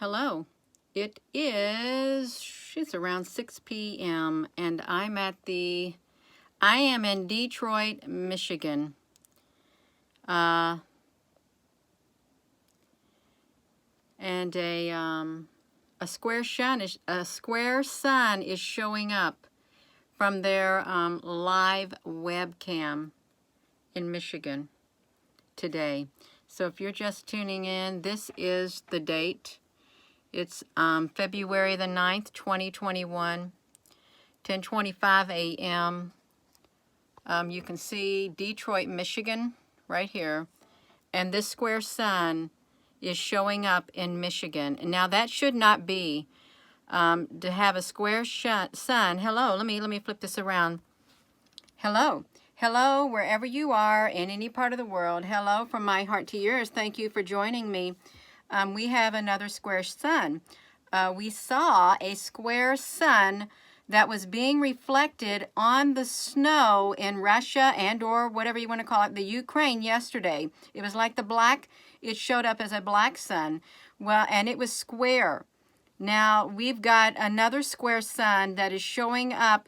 Hello. It's around 6 p.m. and I am in Detroit, Michigan. And a square sun is showing up from their live webcam in Michigan today. So if you're just tuning in, this is the date. It's February the 9th, 2021, 10:25 a.m. You can see Detroit, Michigan right here. And this square sun is showing up in Michigan. And now that should not be to have a square sun. Hello, let me flip this around. Hello. Hello, wherever you are in any part of the world. Hello from my heart to yours. Thank you for joining me. We have another square sun. We saw a square sun that was being reflected on the snow in Russia and or whatever you want to call it, the Ukraine yesterday. It was like it showed up as a black sun. Well, and it was square. Now we've got another square sun that is showing up,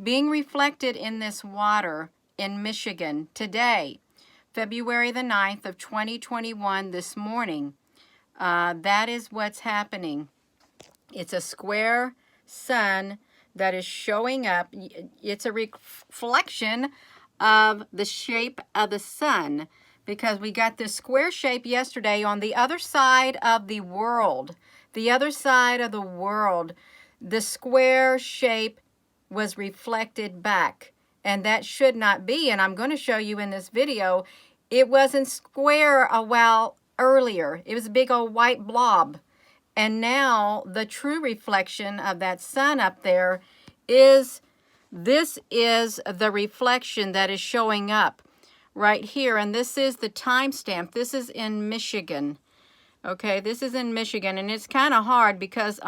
being reflected in this water in Michigan today, February the 9th of 2021, this morning. That is what's happening. It's a square sun that is showing up. It's a reflection of the shape of the sun, because we got this square shape yesterday on the other side of the world. The other side of the world, the square shape was reflected back, and that should not be. And I'm going to show you in this video, it wasn't square a while earlier. It was a big old white blob. And now the true reflection of that sun up there is, this is the reflection that is showing up right here. And this is the timestamp. This is in Michigan. Okay, this is in Michigan. And it's kind of hard because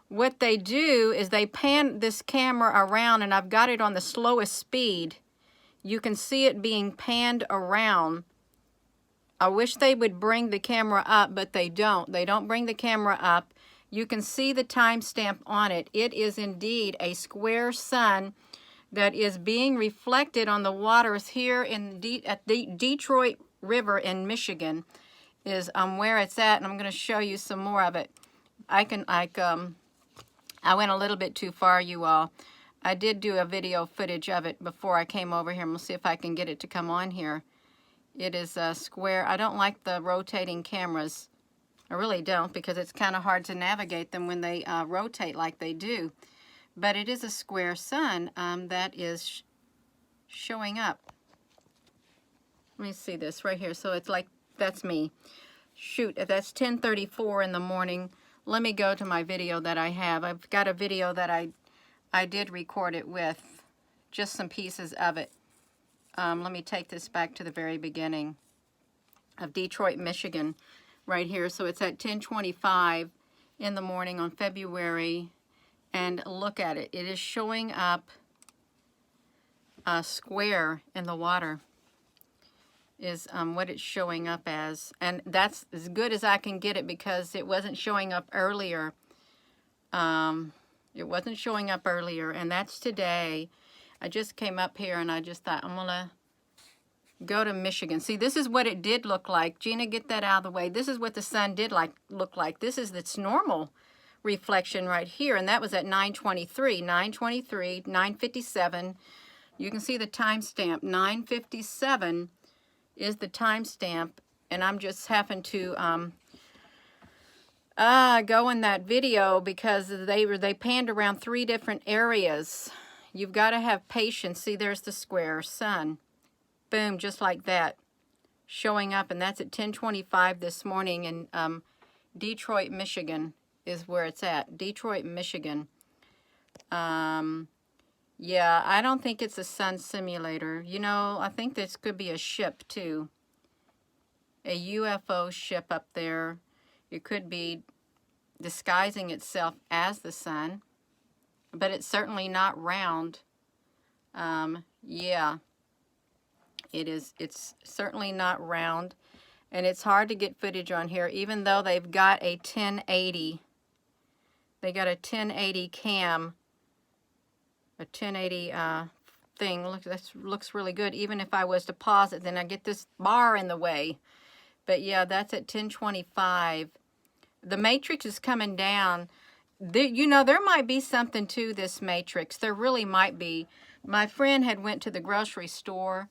what they do is they pan this camera around, and I've got it on the slowest speed. You can see it being panned around. I wish they would bring the camera up, but they don't. They don't bring the camera up. You can see the timestamp on it. It is indeed a square sun that is being reflected on the waters here at the Detroit River in Michigan is where it's at, and I'm going to show you some more of it. I went a little bit too far, you all. I did do a video footage of it before I came over here. We'll see if I can get it to come on here. It is a square. I don't like the rotating cameras. I really don't, because it's kind of hard to navigate them when they rotate like they do. But it is a square sun that is showing up. Let me see this right here. So it's like, that's me. Shoot, if that's 10:34 in the morning, let me go to my video that I have. I've got a video that I did record it with, just some pieces of it. Let me take this back to the very beginning of Detroit, Michigan, right here. So it's at 10:25 in the morning on February, and look at it. It is showing up a square in the water is what it's showing up as. And that's as good as I can get it, because it wasn't showing up earlier. It wasn't showing up earlier, and that's today. I just came up here and I just thought, I'm going to go to Michigan. See, this is what it did look like. Gina, get that out of the way. This is what the sun did look like. This is its normal reflection right here, and that was at 9:23, 9:57. You can see the timestamp. 9:57 is the timestamp, and I'm just having to go in that video because they panned around 3 different areas. You've got to have patience. See, there's the square sun. Boom, just like that, showing up, and that's at 10:25 this morning in Detroit, Michigan is where it's at. Detroit, Michigan. Yeah, I don't think it's a sun simulator. You know, I think this could be a ship too. A UFO ship up there. It could be disguising itself as the sun, but it's certainly not round. Yeah, it's certainly not round. And it's hard to get footage on here, even though they've got a 1080. They got a 1080 cam, a 1080 thing. Look, that looks really good. Even if I was to pause it, then I get this bar in the way. But yeah, that's at 1025. The matrix is coming down. You know, there might be something to this matrix. There really might be. My friend had went to the grocery store,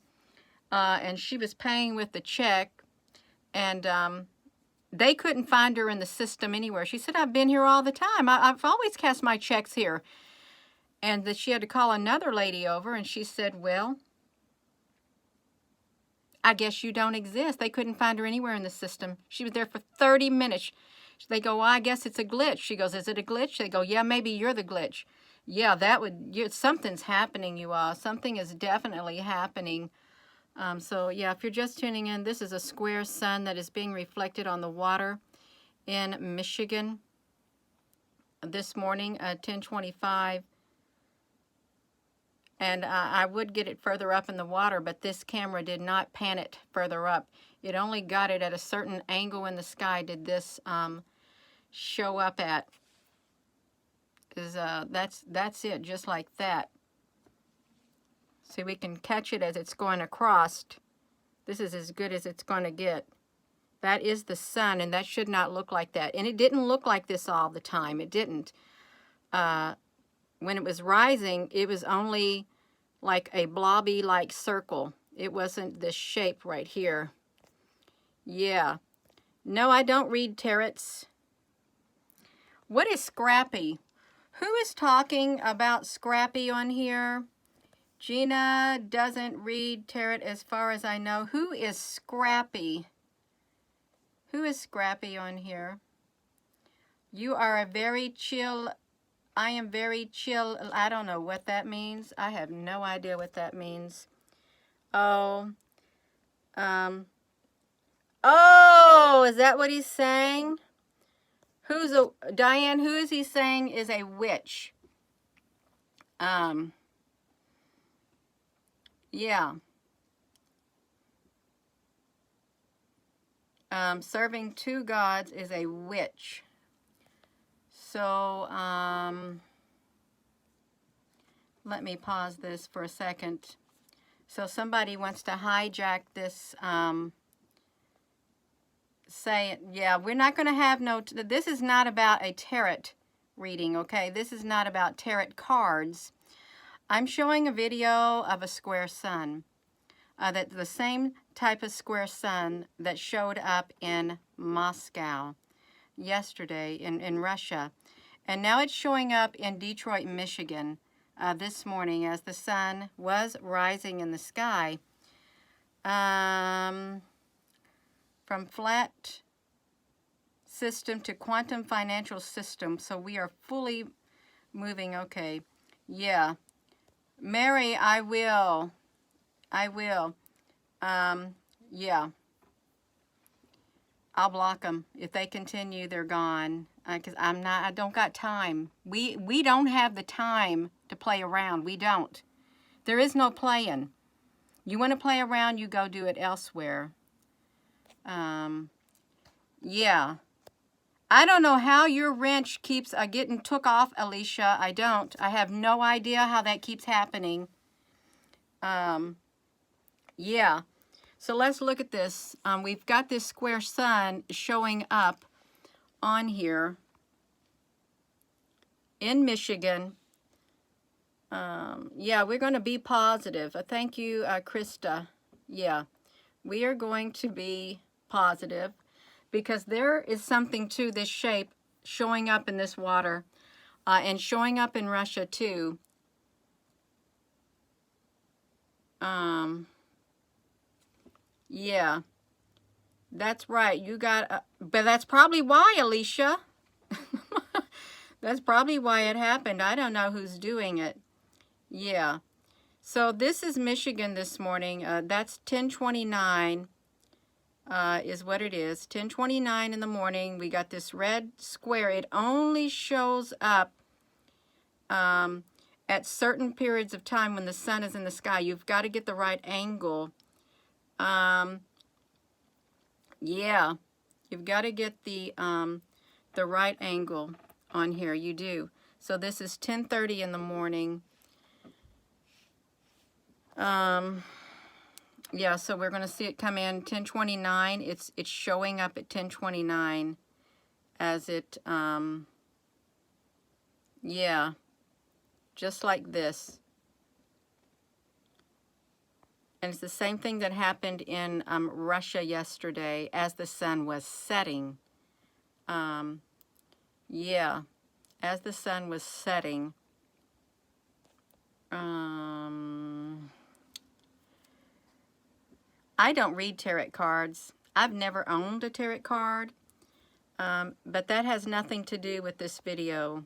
and she was paying with the check, and they couldn't find her in the system anywhere. She said, I've been here all the time. I've always cashed my checks here. And that she had to call another lady over, and she said, well, I guess you don't exist. They couldn't find her anywhere in the system. She was there for 30 minutes. They go, well, I guess it's a glitch. She goes, is it a glitch? They go, yeah, maybe you're the glitch. Yeah, something's happening, you all. Something is definitely happening. So yeah, if you're just tuning in, this is a square sun that is being reflected on the water in Michigan this morning at 10:25. And I would get it further up in the water, but this camera did not pan it further up. It only got it at a certain angle in the sky did this show up at. That's it, just like that. See, we can catch it as it's going across. This is as good as it's going to get. That is the sun, and that should not look like that. And it didn't look like this all the time. It didn't. When it was rising, it was only like a blobby-like circle. It wasn't this shape right here. Yeah. No, I don't read tarots. What is Scrappy? Who is talking about Scrappy on here? Gina doesn't read tarot as far as I know. Who is Scrappy? Who is Scrappy on here? You are a very chill... I am very chill. I don't know what that means. I have no idea what that means. Oh. Oh, is that what he's saying? Diane, who is he saying is a witch? Yeah. Serving two gods is a witch. So, let me pause this for a second. So somebody wants to hijack this, yeah, we're not going to have this is not about a tarot reading, okay? This is not about tarot cards. I'm showing a video of a square sun. That's the same type of square sun that showed up in Moscow yesterday in Russia. And now it's showing up in Detroit, Michigan this morning as the sun was rising in the sky. From flat system to quantum financial system. So we are fully moving. Okay. Yeah. Mary, I will. Yeah. I'll block them. If they continue, they're gone. Because I don't got time. We don't have the time to play around. We don't. There is no playing. You want to play around, you go do it elsewhere. Yeah. I don't know how your wrench keeps getting took off, Alicia. I don't. I have no idea how that keeps happening. Yeah. So let's look at this. We've got this square sun showing up on here in Michigan. Yeah, we're going to be positive. Thank you, Krista. Yeah, we are going to be positive because there is something to this shape showing up in this water and showing up in Russia too. Yeah, that's right. You got, but that's probably why, Alicia. That's probably why it happened. I don't know who's doing it. Yeah. So this is Michigan this morning. That's 10:29 is what it is. 10:29 in the morning. We got this red square. It only shows up at certain periods of time when the sun is in the sky. You've got to get the right angle. Yeah, you've got to get the right angle on here. You do. So this is 10:30 in the morning. Yeah, so we're going to see it come in 10:29. It's showing up at 10:29 as it, yeah, just like this. And it's the same thing that happened in Russia yesterday as the sun was setting. Yeah, as the sun was setting. I don't read tarot cards. I've never owned a tarot card, but that has nothing to do with this video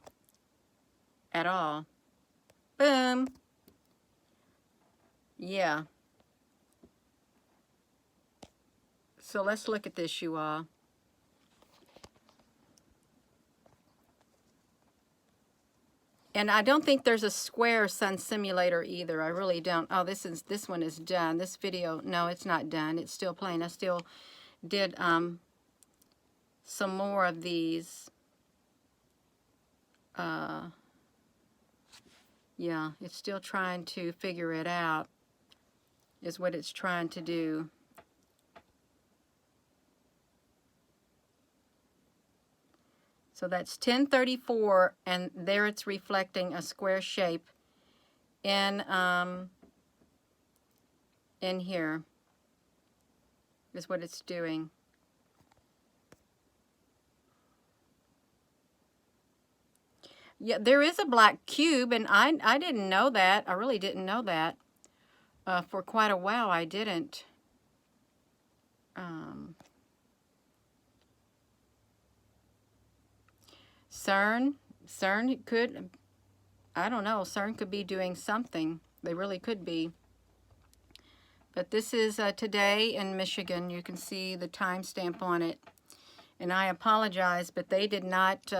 at all. Boom. Yeah. So let's look at this, you all. And I don't think there's a square sun simulator either. I really don't. Oh, this one is done. This video, no, it's not done. It's still playing. I still did some more of these. Yeah, it's still trying to figure it out, is what it's trying to do. So that's 10:34, and there it's reflecting a square shape in here, is what it's doing. Yeah, there is a black cube, and I didn't know that. I really didn't know that. For quite a while, I didn't. CERN could, I don't know, CERN could be doing something. They really could be. But this is today in Michigan. You can see the timestamp on it. And I apologize, but they did not,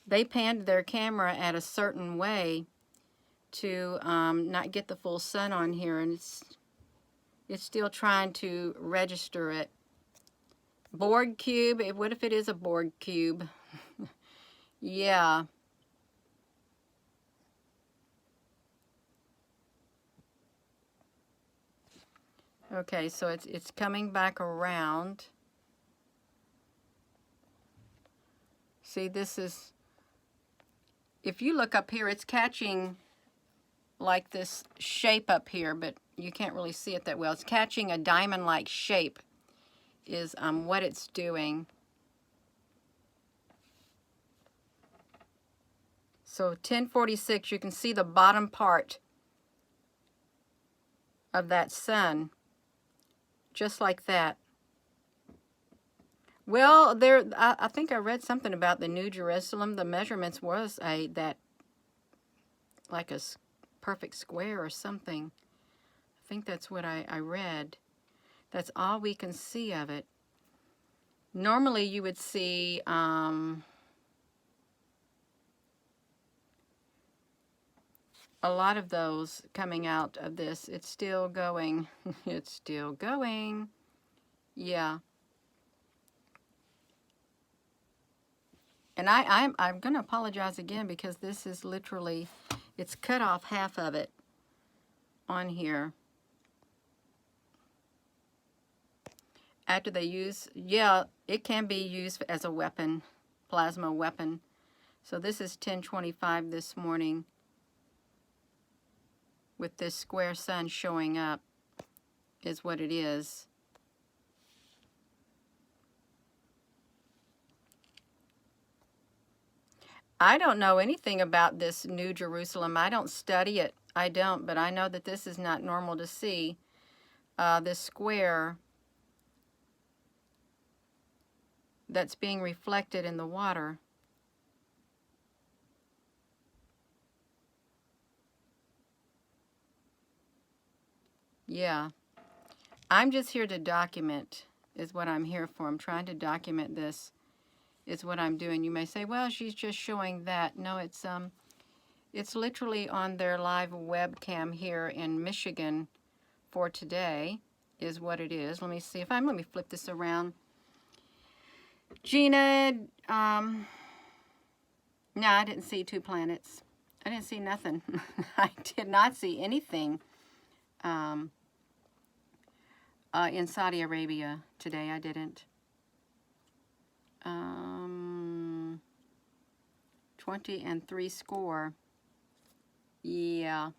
they panned their camera at a certain way to not get the full sun on here, and it's still trying to register it. Borg cube, what if it is a Borg cube? Yeah. Okay, so it's coming back around. See, this is, if you look up here, it's catching like this shape up here, but you can't really see it that well. It's catching a diamond-like shape is what it's doing. So 10:46, you can see the bottom part of that sun, just like that. Well, I think I read something about the New Jerusalem. The measurements was that like a perfect square or something. I think that's what I read. That's all we can see of it. Normally you would see a lot of those coming out of this. It's still going. It's still going. Yeah. And I'm going to apologize again because this is literally, it's cut off half of it on here. After they use, yeah, it can be used as a weapon, plasma weapon. So this is 10:25 this morning with this square sun showing up is what it is. I don't know anything about this New Jerusalem. I don't study it. I don't, but I know that this is not normal to see. This square that's being reflected in the water. Yeah. I'm just here to document, is what I'm here for. I'm trying to document this, is what I'm doing. You may say, well, she's just showing that. No, it's literally on their live webcam here in Michigan for today, is what it is. Let me see if let me flip this around Gina, no, I didn't see 2 planets. I didn't see nothing. I did not see anything in Saudi Arabia today. I didn't. 20 and 3 score. Yeah.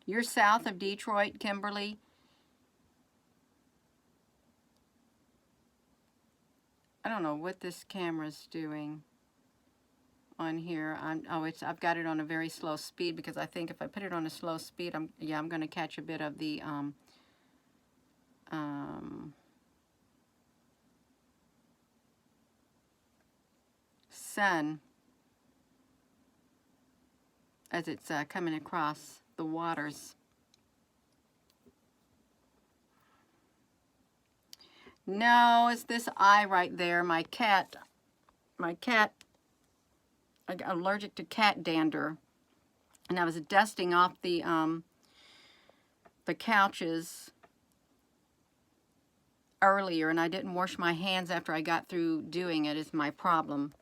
You're south of Detroit, Kimberly. I don't know what this camera's doing on here. I've got it on a very slow speed because I think if I put it on a slow speed, I'm going to catch a bit of the sun as it's coming across the waters. No, it's this eye right there. My cat, I got allergic to cat dander, and I was dusting off the couches earlier, and I didn't wash my hands after I got through doing it. Is my problem.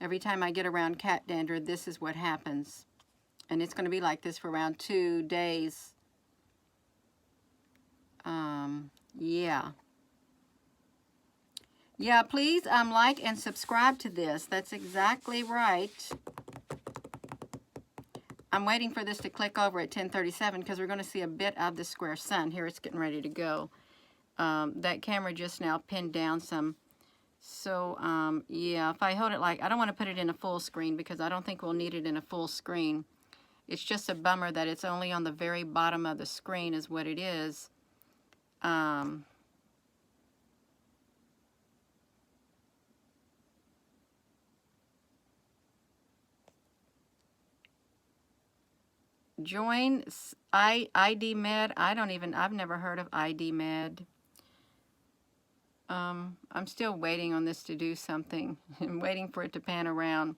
Every time I get around cat dander, this is what happens. And it's going to be like this for around 2 days. Yeah. Yeah, please like and subscribe to this. That's exactly right. I'm waiting for this to click over at 10:37 because we're going to see a bit of the square sun. Here, it's getting ready to go. That camera just now pinned down some. So, yeah, if I hold it like, I don't want to put it in a full screen because I don't think we'll need it in a full screen. It's just a bummer that it's only on the very bottom of the screen is what it is. Join ID Med. I've never heard of ID Med. I'm still waiting on this to do something. I'm waiting for it to pan around.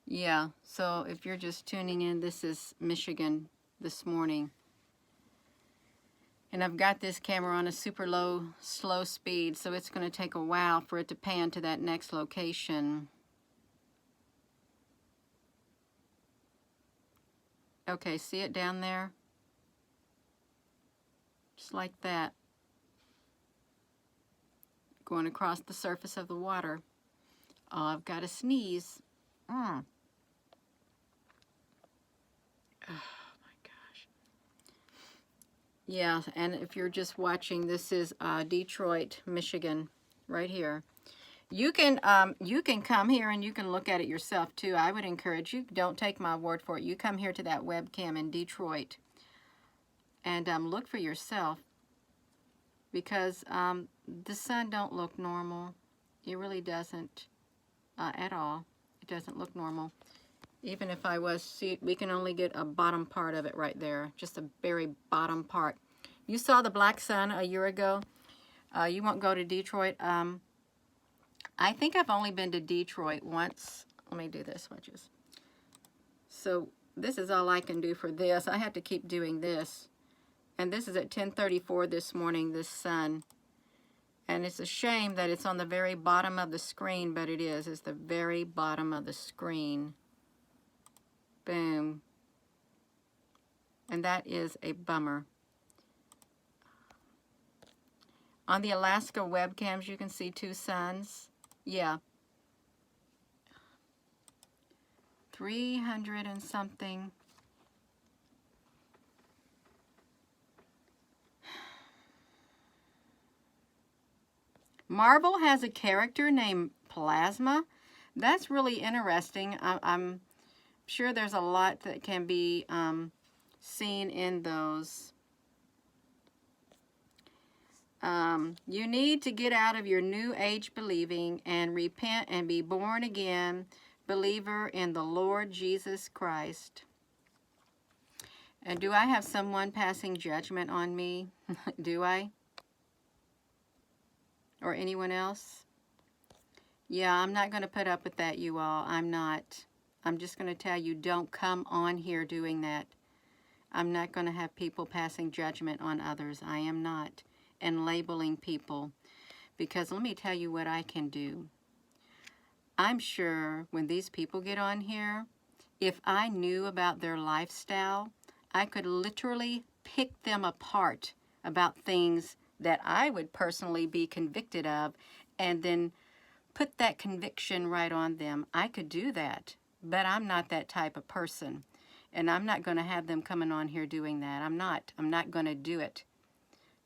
Yeah, so if you're just tuning in, this is Michigan this morning. And I've got this camera on a super slow speed, so it's going to take a while for it to pan to that next location. Okay, see it down there? Just like that. Going across the surface of the water. Oh, I've got to sneeze. Oh my gosh. Yeah, and if you're just watching, this is Detroit, Michigan, right here. You can come here and you can look at it yourself too. I would encourage you, don't take my word for it. You come here to that webcam in Detroit and look for yourself, because the sun don't look normal. It really doesn't at all. It doesn't look normal. Even if I was, see, we can only get a bottom part of it right there, just a very bottom part. You saw the black sun a year ago. You won't go to Detroit. I think I've only been to Detroit once. Let me do this, watch this. So this is all I can do for this. I have to keep doing this. And this is at 10:34 this morning, this sun. And it's a shame that it's on the very bottom of the screen, but it is. It's the very bottom of the screen. Boom. And that is a bummer. On the Alaska webcams, you can see 2 suns. Yeah. 300 and something. Marvel has a character named Plasma. That's really interesting. I'm sure there's a lot that can be seen in those. You need to get out of your New Age believing and repent and be born again, believer in the Lord Jesus Christ. And do I have someone passing judgment on me? Do I? Or anyone else? Yeah, I'm not going to put up with that, you all. I'm not. I'm just going to tell you, don't come on here doing that. I'm not going to have people passing judgment on others. I am not. and labeling people, because let me tell you what I can do. I'm sure when these people get on here, if I knew about their lifestyle, I could literally pick them apart about things that I would personally be convicted of, and then put that conviction right on them. I could do that, but I'm not that type of person. And I'm not going to have them coming on here doing that. I'm not going to do it.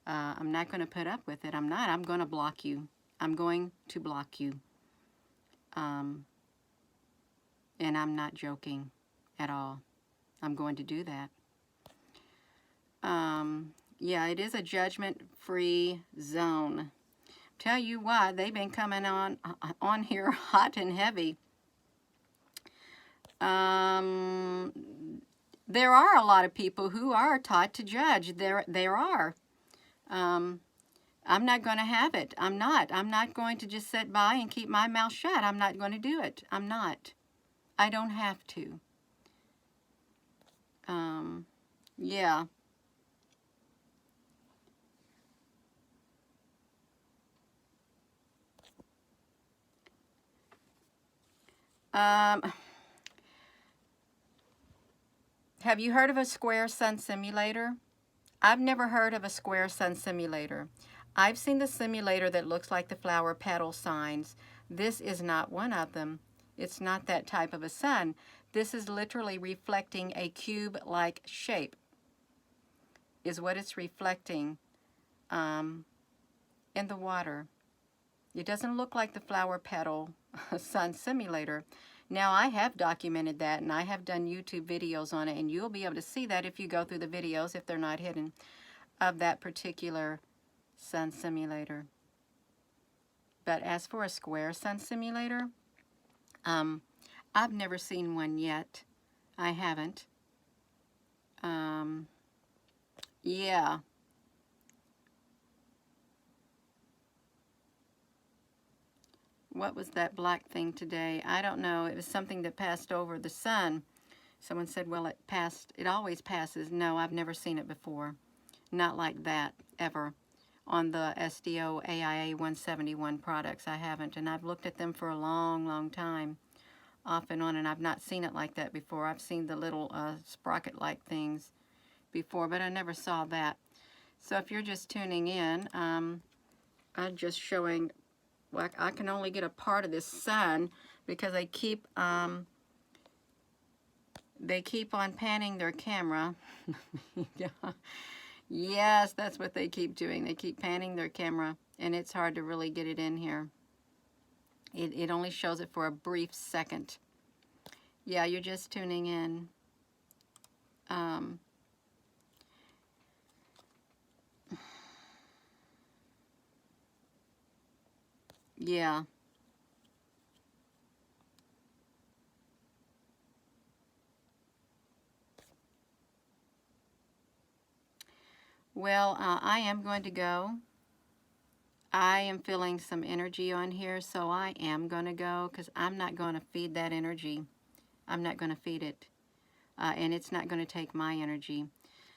I'm not going to put up with it. I'm going to block you. I'm going to block you. And I'm not joking at all. I'm going to do that. Yeah, it is a judgment-free zone. Tell you why, they've been coming on here hot and heavy. There are a lot of people who are taught to judge. There are. I'm not going to have it. I'm not going to just sit by and keep my mouth shut. I'm not going to do it. I'm not. I don't have to. Yeah. Have you heard of a square sun simulator? I've never heard of a square sun simulator. I've seen the simulator that looks like the flower petal signs. This is not one of them. It's not that type of a sun. This is literally reflecting a cube-like shape, is what it's reflecting in the water. It doesn't look like the flower petal sun simulator. Now, I have documented that, and I have done YouTube videos on it, and you'll be able to see that if you go through the videos, if they're not hidden, of that particular sun simulator. But as for a square sun simulator, I've never seen one yet. I haven't. Yeah. What was that black thing today? I don't know. It was something that passed over the sun. Someone said, well, it always passes. No, I've never seen it before. Not like that, ever. On the SDO AIA 171 products, I haven't. And I've looked at them for a long, long time, off and on, and I've not seen it like that before. I've seen the little sprocket-like things before, but I never saw that. So if you're just tuning in, I'm just showing, well, I can only get a part of this sun because they keep on panning their camera. Yeah. Yes, that's what they keep doing. They keep panning their camera, and it's hard to really get it in here. It only shows it for a brief second. Yeah, you're just tuning in. Yeah. Well, I am going to go. I am feeling some energy on here, so I am going to go because I'm not going to feed that energy. I'm not going to feed it. And it's not going to take my energy.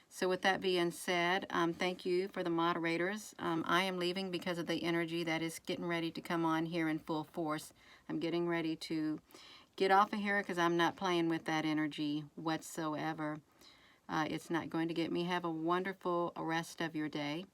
So with that being said, thank you for the moderators. I am leaving because of the energy that is getting ready to come on here in full force. I'm getting ready to get off of here because I'm not playing with that energy whatsoever. It's not going to get me. Have a wonderful rest of your day.